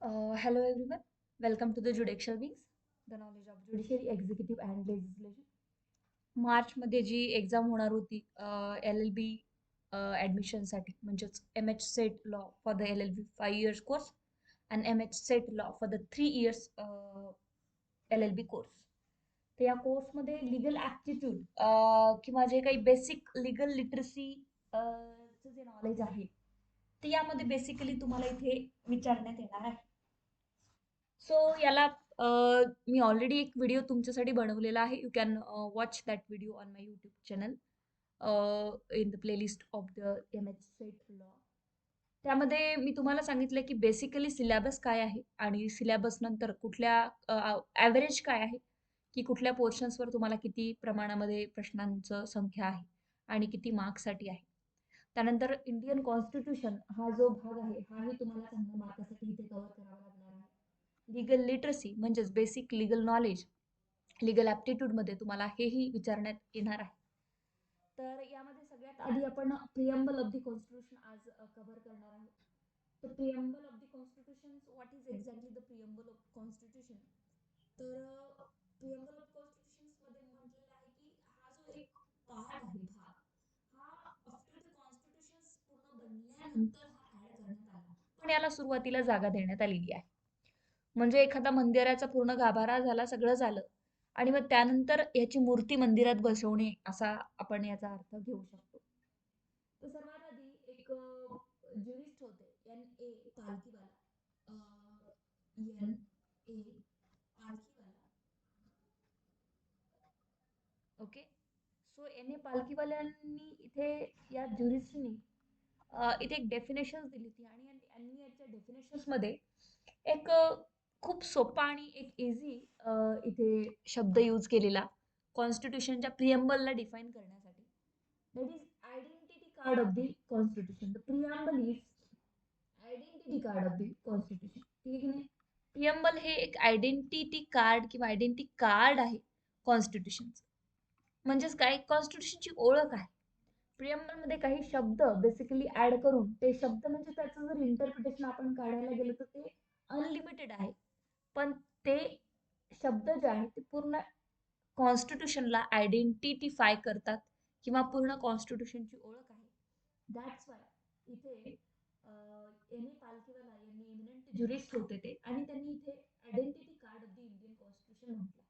Hello everyone, welcome to the Judicial Wings, the knowledge of judiciary, executive and legislation. मार्चमध्ये जी exam होणार होती LLB ॲडमिशनसाठी म्हणजेच MH set law for the LLB 5 years course and MH set law for the 3 years LLB course. तर या कोर्समध्ये legal aptitude किंवा जे काही बेसिक लिगल लिटरसी जे नॉलेज आहे ते यामध्ये बेसिकली तुम्हाला इथे विचारण्यात येणार आहे. सो याला मी ऑलरेडी एक व्हिडिओ तुमच्यासाठी बनवलेला आहे. You can watch that video on my YouTube channel in the playlist of the MH set law. त्यामध्ये मी तुम्हाला सांगितलं की बेसिकली सिलेबस काय आहे आणि सिलेबस नंतर कुठल्या ॲव्हरेज काय आहे, की कुठल्या पोर्शन्सवर तुम्हाला किती प्रमाणामध्ये प्रश्नांचं संख्या आहे आणि किती मार्क्ससाठी आहे. त्यानंतर इंडियन कॉन्स्टिट्यूशन हा जो भाग आहे हाही तुम्हाला चांगल्या मार्कासाठी इथे कव्हर करावा लागणार आहे. लीगल लिटरसी म्हणजेच बेसिक लीगल नॉलेज, लीगल ॲप्टिट्यूडमध्ये तुम्हाला हेही विचारण्यात येणार आहे. तर यामध्ये सगळ्यात आधी आपण प्रिअम्बल ऑफ द कॉन्स्टिट्यूशन आज कव्हर करणार आहोत. तर preamble of the constitution, what is exactly the preamble of constitution? तर प्रिअम्बल ऑफ कॉन्स्टिट्यूशन मध्ये म्हटलेलं आहे की हा जो एक पार्ट आहे, भाग हा आफ्टर द कॉन्स्टिट्यूशन पूर्ण बनल्यानंतर हा ऍड करण्यात आला, पण याला सुरुवातीला जागा देण्यात आलेली आहे. म्हणजे एखादा मंदिराचा पूर्ण गाभारा झाला, सगळं झालं आणि मग त्यानंतर याची मूर्ती मंदिरात बसवणे असा आपण याचा अर्थ घेऊ शकतो. तर सर्वात आधी एक ज्युरिस्ट होते, N.A. Palkhivala. N.A. Palkhivala. Okay. So N.A. पालखीवाल्यांनी इथे या ज्युरिस्टनी इथे एक डेफिनेशन दिली होती आणि यांनी याच्या डेफिनेशन्समध्ये एक खूप सोपा आणि एक इझी इथे शब्द यूज केलेला कॉन्स्टिट्यूशनच्या प्रिअम्बलला डिफाईन करण्यासाठी. That is identity card of the constitution. The preamble is identity card of the constitution. ठीक आहे. प्रिअम्बल हे एक आयडेंटिटी कार्ड किंवा आयडेंटिटी कार्ड आहे कॉन्स्टिट्यूशनचं. म्हणजेच काय, कॉन्स्टिट्यूशनची ओळख आहे. प्रिअम्बल मध्ये काही शब्द बेसिकली ऍड करून ते शब्द म्हणजे त्याचं जर इंटरप्रिटेशन आपण काढायला गेलो तर ते अनलिमिटेड आहे. पण ते शब्द जे आहेत ते पूर्ण कॉन्स्टिट्यूशनला आयडेंटिफाय करतात किंवा पूर्ण कॉन्स्टिट्यूशनची ओळख आहे. दॅट्स वाय इथे एन ए पालखीवाला यांनी एमिनंट ज्युरिस्ट होते ते आणि त्यांनी इथे identity card of the Indian constitution म्हटलं.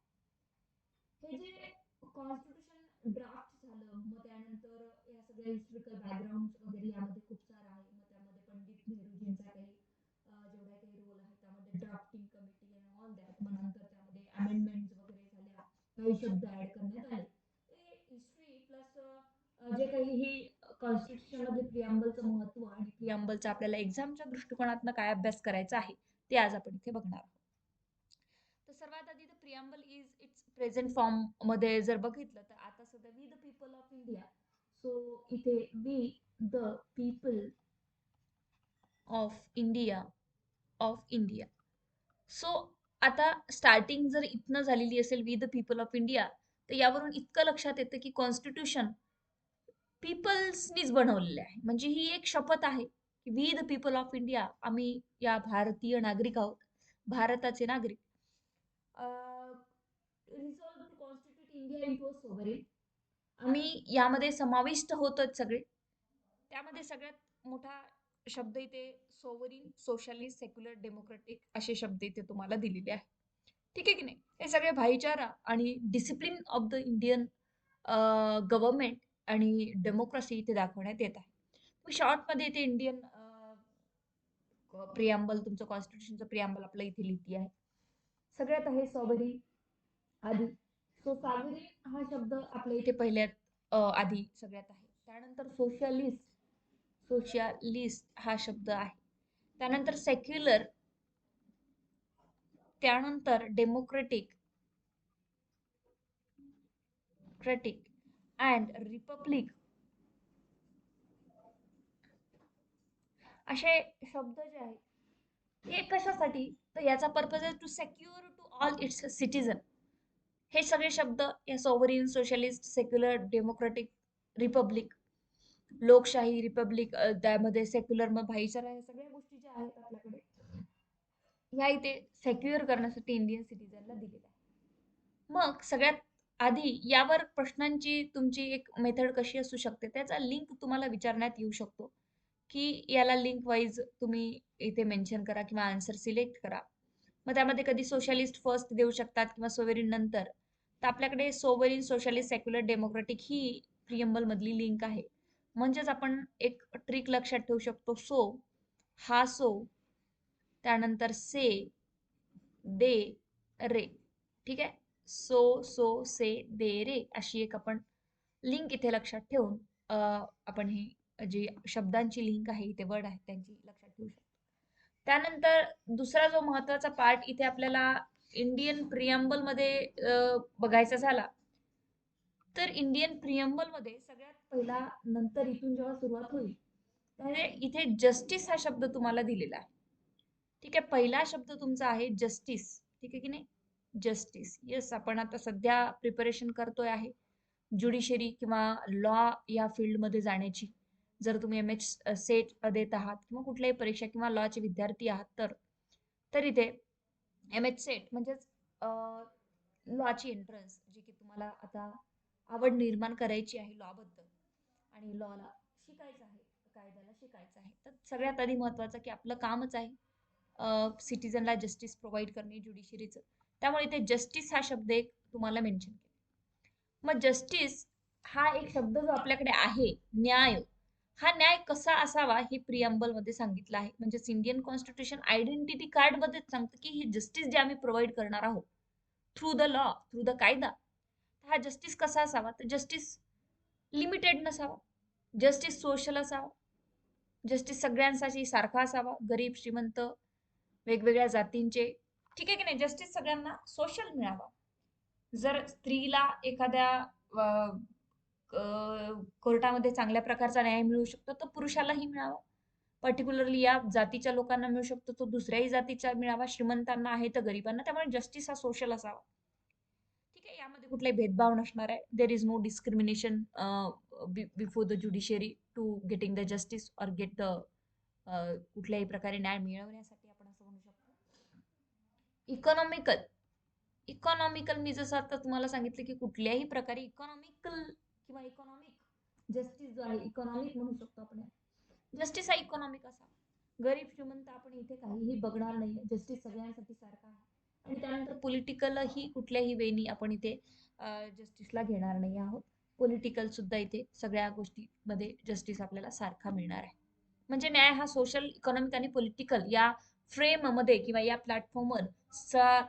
हे जे कॉन्स्टिट्यूशन ड्राफ्ट झालं, मग त्यानंतर या सगळ्या हिस्टॉरिकल बॅकग्राऊंड वगैरे यामध्ये खूप सारं आहे. मग त्यामध्ये पंडित नेहरूजींचा काही जेवढा काही रोल आहे त्यामध्ये drafting committee and all that. मग नंतर त्यामध्ये अमेंडमेंट्स वगैरे झाल्या, काही शब्द ऍड करण्यात आले. ते हिस्ट्री प्लस जे काही हे कॉन्स्टिट्यूशनमध्ये प्रिअम्बलचं महत्त्व आणि प्रिअम्बलचं आपल्याला एक्झामच्या दृष्टिकोनातून काय अभ्यास करायचा आहे ते आज आपण इथे बघणार आहोत. तर सर्वात आधी the preamble is its present form मध्ये जर बघितलं तर आता सध्या we the people of India. So इथे we the people of India. So आता स्टार्टिंग जर इथनं झालेली असेल we the people of India, तर यावरून इतकं लक्षात येतं की कॉन्स्टिट्यूशन पीपल्सनीच बनवलेले आहे. म्हणजे ही एक शपथ आहे की we the people of India, आम्ही या भारतीय नागरिक आहोत, भारताचे नागरिक. Resolve to constitute India into a sovereign. आम्ही यामध्ये समाविष्ट होतो सगळे. त्यामध्ये सगळ्यात मोठा शब्द इथे सोव्हरीन, सोशलिस्ट, सेक्युलर, डेमोक्रेटिक असे शब्द इथे तुम्हाला दिलेले आहेत. ठीक आहे की नाही? हे सगळे भाईचारा आणि discipline of the Indian government आणि डेमोक्रेसी इथे दाखवण्यात येत आहे. शॉर्टमध्ये इथे इंडियन प्रिअम्बल, तुमचं कॉन्स्टिट्यूशनचं प्रिअम्बल आपलं इथे लिहिती आहे. सगळ्यात आहे सॉव्हरीन आधी. सो सॉव्हरीन हा शब्द आपल्या इथे पहिल्यात आधी सगळ्यात आहे. त्यानंतर सोशलिस्ट हा शब्द आहे. त्यानंतर सेक्युलर, त्यानंतर डेमोक्रेटिक अँड रिपब्लिक असे शब्द जे आहेत हे कशासाठी, तर याचा पर्पज आहे to secure to all its citizen. हे सगळे शब्द या sovereign, socialist, secular, democratic, republic, लोकशाही, रिपब्लिक, त्यामध्ये सेक्युलर, मग भाईचारा, या सगळ्या गोष्टी ज्या आहेत आपल्याकडे ह्या इथे सेक्युअर करण्यासाठी इंडियन सिटीजनला दिलेल्या आहे. मग सगळ्यात आधी यावर प्रश्नांची तुमची एक मेथड कशी असू शकते, त्याचा लिंक तुम्हाला विचारण्यात येऊ शकतो, की याला लिंक वाईज तुम्ही इथे मेन्शन करा किंवा आन्सर सिलेक्ट करा. मग त्यामध्ये कधी सोशलिस्ट फर्स्ट देऊ शकतात किंवा सोवेरिन नंतर. तर आपल्याकडे सोवेरिन, सोशलिस्ट, सेक्युलर, डेमोक्रेटिक ही प्रिअम्बल मधली लिंक आहे. म्हणजेच आपण एक ट्रिक लक्षात ठेवू शकतो. हा सो, त्यानंतर से, दे, रे. ठीक आहे. से, दे, रे अशी एक आपण लिंक इथे लक्षात ठेवून आपण ही जी शब्दांची लिंक आहे, इथे वर्ड आहेत त्यांची लक्षात ठेवू शकतो. त्यानंतर दुसरा जो महत्वाचा पार्ट इथे आपल्याला इंडियन प्रिअम्बल मध्ये बघायचा झाला, तर इंडियन प्रिअम्बल मध्ये सगळ्यात पहिला नंतर इथून जेव्हा सुरुवात होईल, त्याने इथे जस्टिस हा शब्द तुम्हाला दिलेला आहे. ठीक आहे. पहिला शब्द तुमचा आहे जस्टिस. ठीक आहे की नाही? जस्टिस. येस, आपण आता सध्या प्रिपरेशन करतोय आहे ज्युडिशरी किंवा लॉ या फील्डमध्ये जाण्याची. जर तुम्ही सेट देत आहात किंवा कुठल्याही परीक्षा किंवा लॉचे विद्यार्थी आहात तर इथे सेट म्हणजेच लॉची एंट्रन्स, जी की तुम्हाला आता आवड निर्माण करायची आहे लॉ बद्दल आणि लॉला शिकायचं आहे, कायद्याला शिकायचं आहे. तर सगळ्यात आधी महत्वाचं की आपलं कामच आहे सिटीजनला जस्टिस प्रोव्हाइड करणे ज्युडिशरीचं. त्यामुळे इथे जस्टिस हा शब्द एक तुम्हाला मेन्शन केला. मग जस्टिस हा एक शब्द जो आपल्याकडे आहे, न्याय, हा न्याय कसा असावा हे प्रिअम्बल मध्ये सांगितलं आहे. म्हणजे इंडियन कॉन्स्टिट्यूशन आयडेंटिटी कार्ड मध्ये सांगतं की ही जस्टिस जे आम्ही प्रोव्हाइड करणार आहोत through the law, through the कायदा, हा जस्टिस कसा असावा, तर जस्टिस लिमिटेड नसावा, जस्टिस सोशल असावा, जस्टिस सगळ्यांसाठी सारखा असावा, गरीब श्रीमंत वेगवेगळ्या जातींचे. ठीक आहे की नाही? जस्टिस सगळ्यांना सोशल मिळावा. जर स्त्रीला एखाद्या कोर्टामध्ये चांगल्या प्रकारचा न्याय मिळू शकतो, तर पुरुषालाही मिळावा. पर्टिक्युलरली या जातीच्या लोकांना मिळू शकतो, तो दुसऱ्याही जातीचा मिळावा. श्रीमंतांना आहे तर गरिबांना. त्यामुळे जस्टिस हा सोशल असावा. ठीक आहे. यामध्ये कुठलाही भेदभाव नसणार आहे. There is no discrimination before the judiciary to getting the justice or get the कुठल्याही प्रकारे न्याय मिळवण्यासाठी आपण असं म्हणू शकतो. इकॉनॉमिकल, इकॉनॉमिकल मी जसं आता तुम्हाला सांगितलं की कुठल्याही प्रकारे इकॉनॉमिकल किंवा इकॉनॉमिक जस्टिस जो आहे, इकॉनॉमिक म्हणू शकतो आपण. जस्टिस हा इकॉनॉमिक असा, गरीब श्रीमंत आपण इथे काहीही बघणार नाही. जस्टिस सगळ्यांसाठी सारखा आहे. आणि त्यानंतर पॉलिटिकल ही कुठल्याही वेनी आपण इथे जस्टिसला घेणार नाही आहोत. पॉलिटिकल सुद्धा इथे सगळ्या गोष्टीमध्ये जस्टिस आपल्याला सारखा मिळणार आहे. म्हणजे न्याय हा सोशल, इकॉनॉमिक आणि पॉलिटिकल या फ्रेम मध्ये किंवा या प्लॅटफॉर्मवर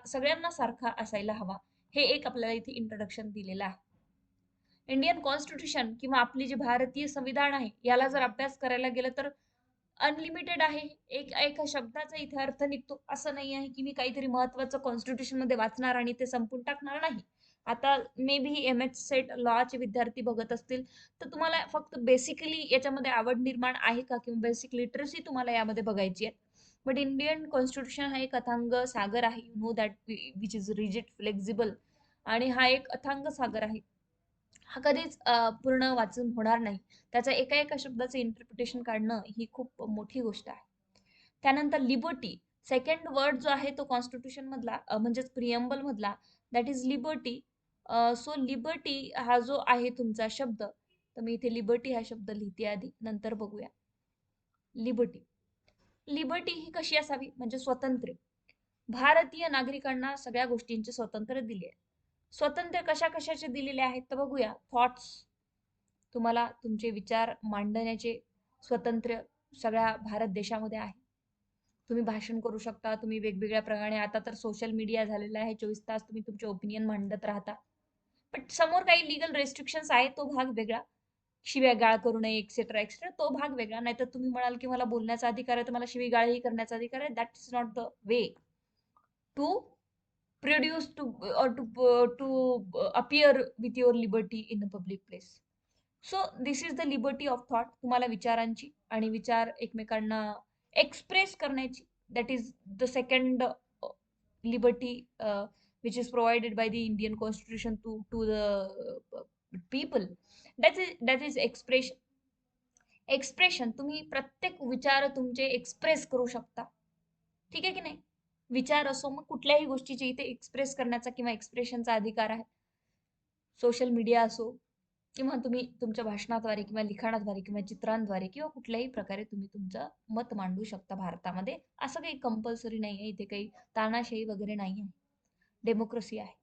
सगळ्यांना सारखा असायला हवा. हे एक आपल्याला इथे इंट्रोडक्शन दिलेलं आहे. इंडियन कॉन्स्टिट्यूशन किंवा आपली जी भारतीय संविधान आहे, याला जर अभ्यास करायला गेलं तर अनलिमिटेड आहे. एका शब्दाचा इथे अर्थ निघतो. असं नाही आहे की मी काहीतरी महत्वाचं कॉन्स्टिट्यूशन मध्ये वाचणार आणि ते संपून टाकणार नाही. आता मे बी सेट लॉचे विद्यार्थी बघत असतील, तर तुम्हाला फक्त बेसिकली याच्यामध्ये आवड निर्माण आहे का किंवा बेसिक लिटरसी तुम्हाला यामध्ये बघायची आहे. बट इंडियन कॉन्स्टिट्यूशन हा एक अथांग सागर आहे. You know that which is rigid, flexible, आणि हा एक अथांग सागर आहे. हा कधीच पूर्ण वाचून होणार नाही. त्याचा एका एका शब्दाचं इंटरप्रिटेशन काढणं ही खूप मोठी गोष्ट आहे. त्यानंतर लिबर्टी, सेकंड वर्ड जो आहे तो कॉन्स्टिट्यूशन मधला म्हणजेच प्रिअम्बल मधला, that is liberty. So liberty हा जो आहे तुमचा शब्द, तर मी इथे लिबर्टी हा शब्द लिहिते आधी, नंतर बघूया. लिबर्टी, लिबर्टी ही कशी असावी, म्हणजे स्वातंत्र्य. भारतीय नागरिकांना सगळ्या गोष्टींचे स्वातंत्र्य दिले आहे. स्वातंत्र्य कशा कशाचे दिलेले आहेत तर बघूया. थॉट्स, तुम्हाला तुमचे विचार मांडण्याचे स्वातंत्र्य सगळ्या भारत देशामध्ये आहे. तुम्ही भाषण करू शकता, तुम्ही वेगवेगळ्या प्रकारे, आता तर सोशल मीडिया झालेला आहे, 24 तास तुम्ही तुमचे ओपिनियन मांडत राहता. पण समोर काही लिगल रेस्ट्रिक्शन्स आहेत, तो भाग वेगळा. शिव्यागाळ करू नये, एक्सेट्रा एक्सेट्रा, तो भाग वेगळा. नाहीतर तुम्ही म्हणाल की मला बोलण्याचा अधिकार आहे, तर मला शिवीगाळही करण्याचा अधिकार आहे. That is not the way to produce to to appear with your liberty in a public place. So this is the liberty of thought. तुम्हाला विचारांची आणि विचार एकमेकांना एक्सप्रेस करण्याची, that is the second liberty which is provided by the Indian Constitution to the people. That is expression. Expression, तुम्ही प्रत्येक विचार तुमचे एक्सप्रेस करू शकता. ठीक आहे की नाही? विचार असो, मग कुठल्याही गोष्टीचे इथे एक्सप्रेस करण्याचा किंवा एक्सप्रेशनचा अधिकार आहे. सोशल मीडिया असो किंवा तुम्ही तुमच्या भाषणाद्वारे किंवा लिखाणाद्वारे किंवा चित्रांद्वारे किंवा कुठल्याही प्रकारे तुम्ही तुमचं मत मांडू शकता भारतामध्ये. असं काही कंपल्सरी नाही आहे, इथे काही तानाशाही वगैरे नाही आहे. डेमोक्रेसी आहे.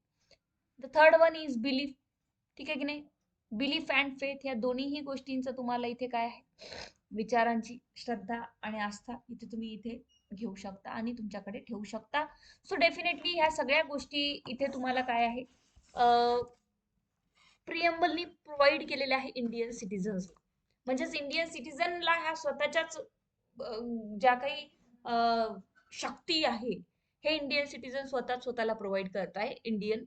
The third one is belief. ठीक आहे की नाही? बिलीफ अँड फेथ या दोन्हीही गोष्टींचं तुम्हाला इथे काय आहे, विचारांची श्रद्धा आणि आस्था इथे तुम्ही इथे घेऊ शकता आणि तुमच्याकडे ठेवू शकता. सो डेफिनेटली ह्या सगळ्या गोष्टी इथे तुम्हाला काय आहे, प्रियम्बलनी प्रोव्हाइड केलेल्या आहे इंडियन सिटीजन्स. म्हणजेच इंडियन सिटीजनला ह्या स्वतःच्याच ज्या काही शक्ती आहे, हे इंडियन सिटीजन स्वतःला प्रोव्हाइड करत आहे इंडियन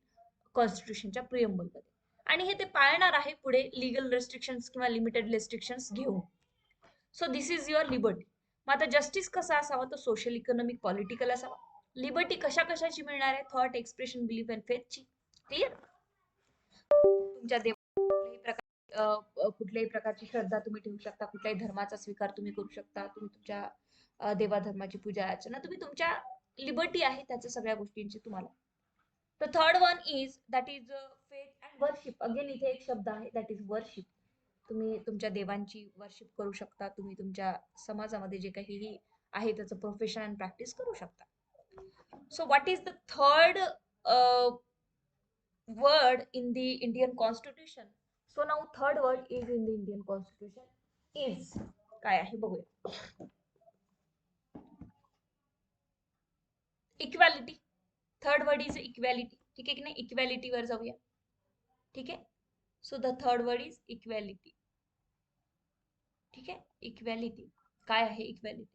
कॉन्स्टिट्यूशनच्या प्रियम्बलमध्ये. आणि हे ते पाळणार आहे पुढे लिगल रेस्ट्रिक्शन्स किंवा लिमिटेड रेस्ट्रिक्शन्स घेऊन. So this is your liberty. मग आता जस्टिस कसा असावा, तर सोशल, इकॉनॉमिक, पॉलिटिकल असावा. लिबर्टी कशा कशाची मिळणार आहे, थॉट, एक्सप्रेशन, बिलीफ अँड फेथची. क्लिअर? तुमच्या कुठल्याही प्रकारची श्रद्धा तुम्ही ठेवू शकता, कुठल्याही धर्माचा स्वीकार तुम्ही करू शकता, तुम्ही तुमच्या देवाधर्माची पूजा अर्चना, तुम्ही तुमच्या लिबर्टी आहे त्याच्या सगळ्या गोष्टींची तुम्हाला. The third one is that is faith and worship. Again इथे एक शब्द आहे, दॅट इज वर्शिप. तुम्ही तुमच्या देवांची वर्शिप करू शकता, तुम्ही तुमच्या समाजामध्ये जे काहीही आहे त्याचं प्रोफेशन अँड प्रॅक्टिस करू शकता. So what is the third word in the Indian Constitution? So now third word is in the Indian Constitution is काय आहे बघूया. Equality. Third word is equality. ठीक आहे की नाही? इक्वॅलिटी वर जाऊया. ठीक आहे. So the third word is equality. ठीक आहे. इक्वॅलिटी काय आहे? Equality,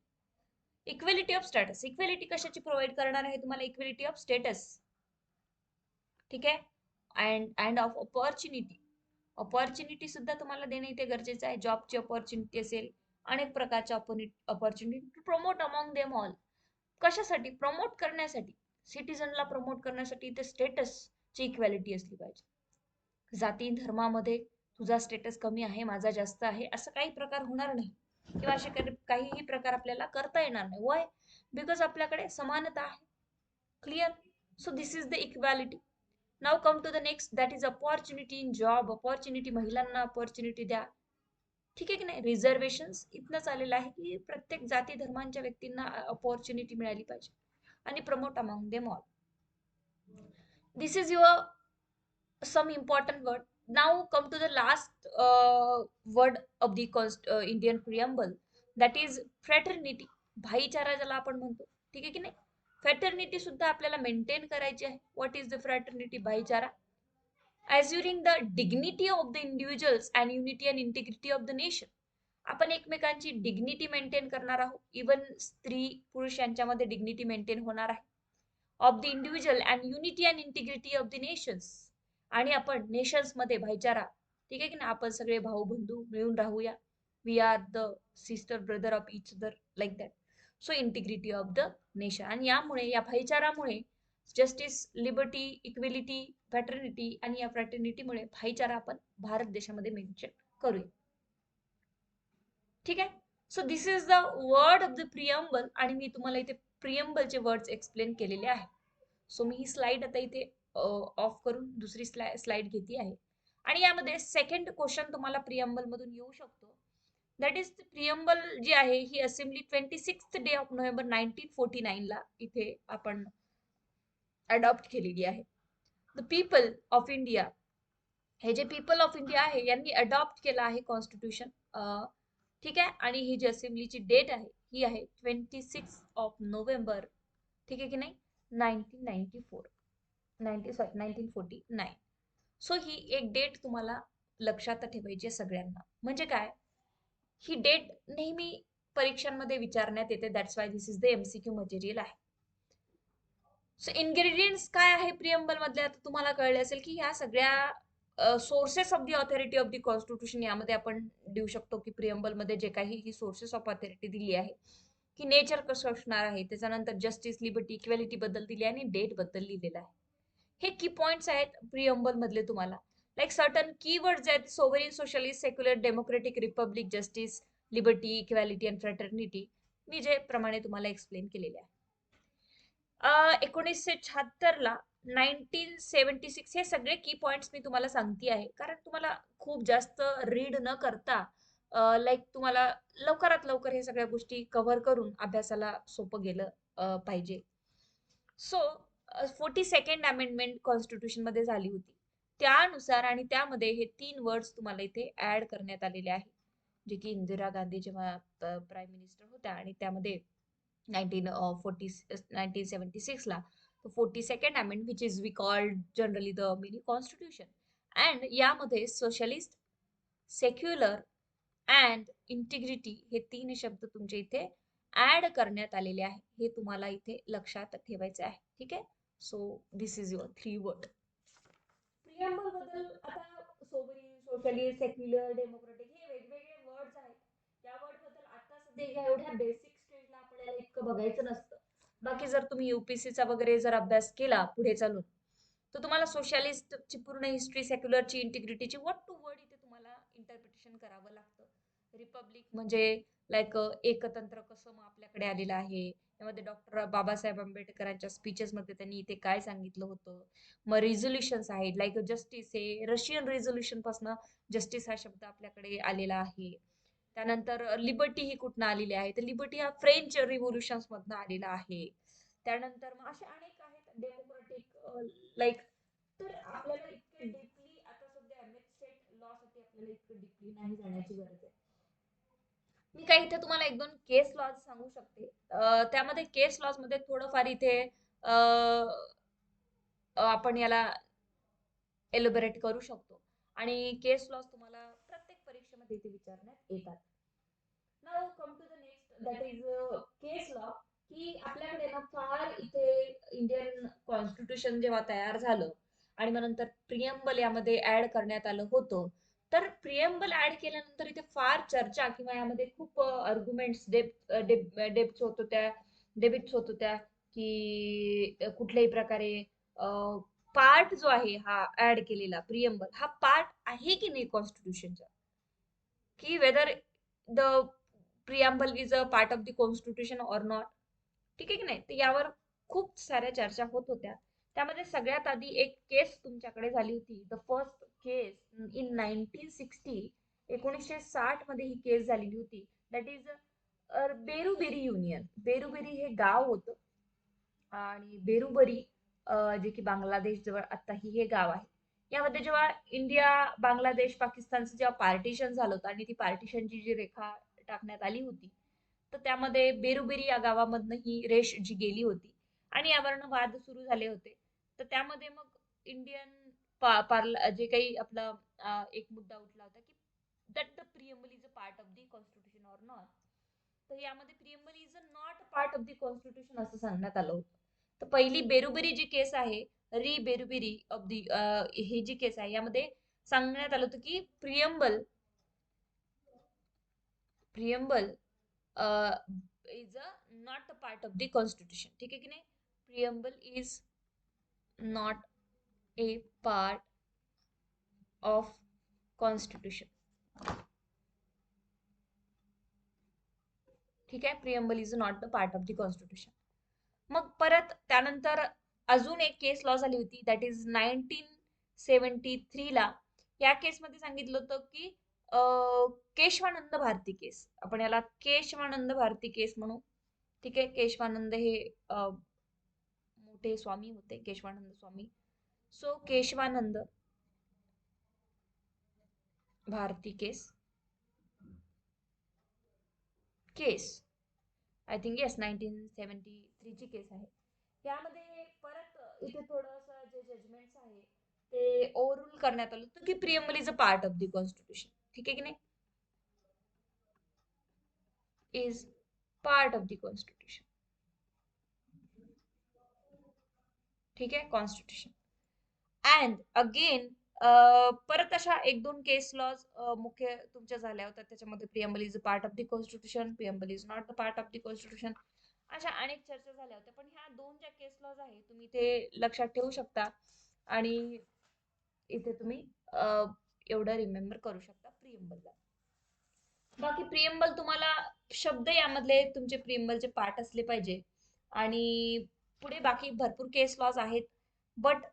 equality of status. Equality कशाची प्रोव्हाइड करणार आहे तुम्हाला? Equality of status. ठीक आहे. And of opportunity. ऑपॉर्च्युनिटी सुद्धा तुम्हाला देणे इथे गरजेचं आहे. जॉबची ऑपॉर्च्युनिटी असेल, अनेक प्रकारच्या opportunity to promote among them all. कशासाठी? प्रमोट करण्यासाठी, सिटीजनला प्रमोट करण्यासाठी इथे स्टेटसची इक्वॅलिटी असली पाहिजे. जाती धर्मामध्ये तुझा स्टेटस कमी आहे, माझा जास्त आहे, असं काही प्रकार होणार नाही किंवा असे काहीही प्रकार आपल्याला करता येणार नाही. वाय? बिकॉज आपल्याकडे समानता आहे. Clear? So this is the equality. Now come to the next, that is opportunity in job. Opportunity, महिलांना अपॉर्च्युनिटी द्या. ठीक आहे की नाही? रिझर्वेशन्स इथनंच आलेलं आहे की प्रत्येक जाती धर्मांच्या व्यक्तींना अपॉर्च्युनिटी मिळाली पाहिजे. आणि promote among them all. This is your some important word. Now come to the last word of the Indian preamble, that is fraternity. भाईचारा ज्याला आपण म्हणतो. ठीक आहे की नाही? फ्रॅटर्निटी सुद्धा आपल्याला मेंटेन करायची आहे. What is the fraternity? भाईचारा. Assuring the dignity of the individuals and unity and integrity of the nation. आपण एकमेकांची डिग्निटी मेंटेन करणार आहोत. इवन स्त्री पुरुष यांच्यामध्ये डिग्निटी मेंटेन होणार आहे. Of the individual and unity and integrity of the nations. आणि आपण नेशन्स मध्ये भाईचारा. ठीक आहे की नाही? आपण सगळे भाऊ बंधू मिळून राहूया. We are the sister brother of each other, like that. So integrity of the nation. आणि यामुळे, या भाईचारामुळे, जस्टिस, लिबर्टी, इक्वेलिटी, फ्रॅटर्निटी आणि या फ्रॅटर्निटीमुळे भाईचारा आपण भारत देशामध्ये मेंशन करूया. ठीक आहे. So this is the word of the preamble. आणि मी तुम्हाला इथे प्रियम्बलचे वर्ड्स एक्सप्लेन केलेले आहे. सो मी ही स्लाइड आता इथे ऑफ करून दुसरी स्लाइड घेते आहे. आणि यामध्ये सेकंड क्वेश्चन तुम्हाला प्रियम्बल मधून येऊ शकतो. दॅट इज प्रियम्बल जी आहे ही assembly 26th day of November 1949 ला इथे आपण अडॉप्ट केलेली आहे. द पीपल ऑफ इंडिया, हे जे पीपल ऑफ इंडिया आहे यांनी अडॉप्ट केला आहे कॉन्स्टिट्यूशन. ठीक आहे. आणि ही जी असेंब्लीची डेट आहे ही आहे 26 ऑफ नोव्हेंबर. ठीक आहे की नाही? 1949. सो ही एक डेट तुम्हाला लक्षात ठेवायची आहे सगळ्यांना. म्हणजे काय? ही डेट नेहमी परीक्षांमध्ये विचारण्यात येते. That's why this is the MCQ material आहे. सो इन्ग्रेडियंट्स काय आहे प्रियम्बल मधले? आता तुम्हाला कळले असेल की ह्या सगळ्या sources of the authority of the constitution यामध्ये आपण देऊ शकतो की प्रियम्बल मध्ये जे काही ही सोर्सेस ऑफ ऑथॉरिटी दिली आहे की नेचर कसं असणार आहे, त्याच्यानंतर जस्टिस, लिबर्टी, इक्वॅलिटी बद्दल दिली आहे आणि डेट बद्दल लिहिलेलं आहे. हे की पॉइंट्स आहेत प्रियम्बल मधले तुम्हाला. लाईक सर्टन कीवर्ड्स आहेत. Sovereign, socialist, secular, democratic, republic, justice, liberty, equality and fraternity. मी जे प्रमाणे तुम्हाला एक्सप्लेन केलेले आहे. 1976 ला 1976 हे सगळे की पॉइंट्स मी तुम्हाला सांगते आहे कारण तुम्हाला खूप जास्त रीड न करता लाईक तुम्हाला लवकरात लवकर हे सगळ्या गोष्टी कव्हर करून अभ्यासाला सोपं गेलं पाहिजे. सो 42nd अमेंडमेंट कॉन्स्टिट्यूशन मध्ये झाली होती. त्यानुसार आणि त्यामध्ये हे 3 वर्ड्स तुम्हाला इथे ऍड करण्यात आलेले आहे, जे की इंदिरा गांधी जेव्हा प्राईम मिनिस्टर होत्या आणि त्यामध्ये 1976 ला 42nd amendment which is we called generally the mini constitution. And यामध्ये सोशलिस्ट, सेक्युलर अँड इंटिग्रिटी हे 3 शब्द तुमच्या इथे ऍड करण्यात आलेले आहे. हे तुम्हाला इथे लक्षात ठेवायचे आहे. ठीक आहे. So this is your 3 word. Preamble बद्दल आता सोबरी, सोशलिस्ट, सेक्युलर, डेमोक्रेटिक हे वेगवेगळे वर्ड्स आहेत. या वर्ड बद्दल आता सध्या या एवढ्या बेसिक स्टेजला आपल्याला इतकं बघायचं नसतं. बाकी जर तुम्ही यूपीएससीचा वगैरे जर अभ्यास केला पुढे चालून, तर तुम्हाला सोशलिस्टची पूर्ण हिस्ट्री, सेक्युलरची, इंटिग्रिटीची वर्ड टू वर्ड इथे तुम्हाला इंटरप्रिटेशन करावं लागतं. रिपब्लिक म्हणजे लाईक एकतंत्र कसं मग आपल्याकडे आलेलं आहे. यामध्ये डॉक्टर बाबासाहेब आंबेडकरांच्या स्पीचेस मध्ये त्यांनी इथे काय सांगितलं होतं. मग रिझोल्युशन्स आहेत लाईक जस्टिस हे रशियन रिझोल्युशन पासून जस्टिस हा शब्द आपल्याकडे आलेला आहे. त्यानंतर लिबर्टी ही कुठनं आलेली आहे, तर लिबर्टी हा फ्रेंच रिव्होल्युशन्स मधनं आलेला आहे. त्यानंतर मग असे अनेक आहेत डेमोक्रेटिक लाईक. तर आपल्याला इतके डीपली आता सध्या एमएच लॉ साठी आपल्याला इतकं डीपली नाही जाण्याची गरज आहे. मी काही इथे तुम्हाला 1-2 केस लॉज सांगू शकते. त्यामध्ये केस लॉज मध्ये थोडंफार इथे आपण याला एलिबरेट करू शकतो आणि केस लॉज तुम्हाला प्रत्येक परीक्षेमध्ये इथे विचारण्यात येतात. Now come to the next that is case law. की आपल्याकडे ना फार इथे इंडियन कॉन्स्टिट्यूशन जेव्हा तयार झालं आणि मग नंतर प्रियम्बल यामध्ये ऍड करण्यात आलं होतं, तर प्रियम्बल ऍड केल्यानंतर इथे फार चर्चा किंवा यामध्ये खूप आर्ग्युमेंट्स डेप्थ होत होत्या, डेबिट्स होत होत्या की कुठल्याही प्रकारे पार्ट जो आहे हा ऍड केलेला प्रियम्बल हा पार्ट आहे की नाही कॉन्स्टिट्यूशनचा, की whether the preamble is a part of the constitution or not. ठीक आहे की नाही, तर यावर खूप साऱ्या चर्चा होत होत्या. त्यामध्ये सगळ्यात आधी एक केस तुमच्याकडे झाली होती, द फर्स्ट केस इन 1960. 1960 मध्ये ही केस झालेली होती. That is Berubari union. Berubari हे गाव होतं आणि बेरुबरी जे की बांगलादेश जवळ आत्ताही हे गाव आहे. यामध्ये जेव्हा इंडिया, बांगलादेश, पाकिस्तानचं जेव्हा पार्टिशन झालं होतं आणि ती पार्टिशनची जी रेखा टाकण्यात आली होती, तर त्यामध्ये बेरुबेरी या गावामधनं ही रेष जी गेली होती आणि यावरनं वाद सुरू झाले होते. तर त्यामध्ये मग इंडियन पार्ला जे काही आपला एक मुद्दा उठला होता की that the preamble is a part of the constitution or not. तर यामध्ये preamble is a not part of the constitution असं सांगण्यात आलं होतं. तर पहिली बेरुबेरी जी केस आहे, री बेरुबेरी ऑफ दी ही जी केस आहे यामध्ये सांगण्यात आलं होतं की preamble preamble is a not a part of the constitution. ठीक आहे की नाही, preamble is not a part of constitution. ठीक आहे, preamble is not the part of the constitution. मग परत त्यानंतर अजून एक केस लॉ झाली होती, दॅट इज 1973 ला. या केसमध्ये सांगितलं होतं की केशवानंद भारती केस, आपण याला केशवानंद भारती केस म्हणू. ठीक आहे, केशवानंद हे मोठे स्वामी होते, Kesavananda Swami. So Kesavananda Bharati case case I think yes 1973 ची केस आहे. यामध्ये परत इथे थोडंसं जे जजमेंट्स आहे ते ओव्हररूल करण्यात आलं होतं की preamble is a part of the constitution. ठीक आहे की नाही, is part of the constitution. ठीक आहे, कॉन्स्टिट्यूशन. अँड अगेन परत अशा 1-2 केस लॉज मुख्य तुमच्या झाल्या होत्या. त्याच्यामध्ये preamble is a part of the constitution, preamble is not a part of the constitution, अशा अनेक चर्चा झाल्या होत्या. पण ह्या 2 ज्या केस लॉज आहे तुम्ही ते लक्षात ठेवू शकता आणि इथे तुम्ही एवढं रिमेंबर करू शकता प्रियम्बलला. बाकी प्रियम्बल तुम्हाला शब्द यामधले तुमचे प्रियम्बलचे पार्ट असले पाहिजे आणि पुढे बाकी भरपूर केस लॉज आहेत. बट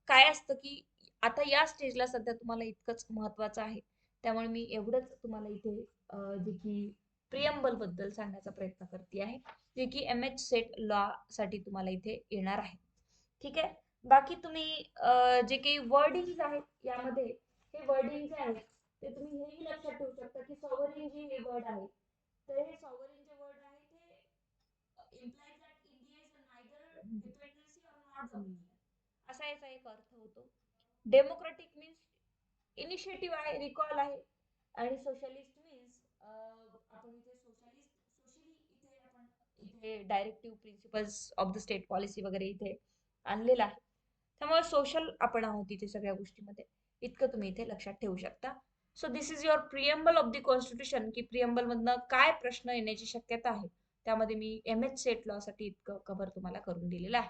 काय असतं की आता या स्टेजला सध्या तुम्हाला इतकंच महत्वाचं आहे. त्यामुळे मी एवढंच तुम्हाला इथे जे की प्रियम्बल बद्दल सांगण्याचा प्रयत्न करते आहे, जे की MH सेट लॉ साठी तुम्हाला इथे येणार आहे. ठीक आहे. बाकी तुम्ही जे काही वर्डिंग्स आहेत यामध्ये, हे वर्डिंग जे आहेत ते तुम्ही हेही लक्षात ठेवू शकता की सॉव्हरेन जे हे वर्ड आहे, तर हे सॉव्हरेन जे वर्ड आहे ते implies that India is neither dependency or not dominion. असा याचा एक अर्थ होतो. डेमोक्रेटिक मीन्स इनिशिएटिव्ह आहे, रिकॉल आहे. आणि सोशलिस्ट मीन्स आपण इथे सोशली इथे आपण इथे directive principles of the state policy वगैरे इथे आणलेला आहे. त्यामुळे सोशल आपण आहोत इथे सगळ्या गोष्टीमध्ये. इतकं तुम्ही इथे लक्षात ठेवू शकता. So this is your preamble of the constitution, की प्रिएम्बल मधनं काय प्रश्न येण्याची शक्यता आहे. त्यामध्ये मी MH सेट लॉ साठी इतकं कव्हर तुम्हाला करून दिलेलं आहे.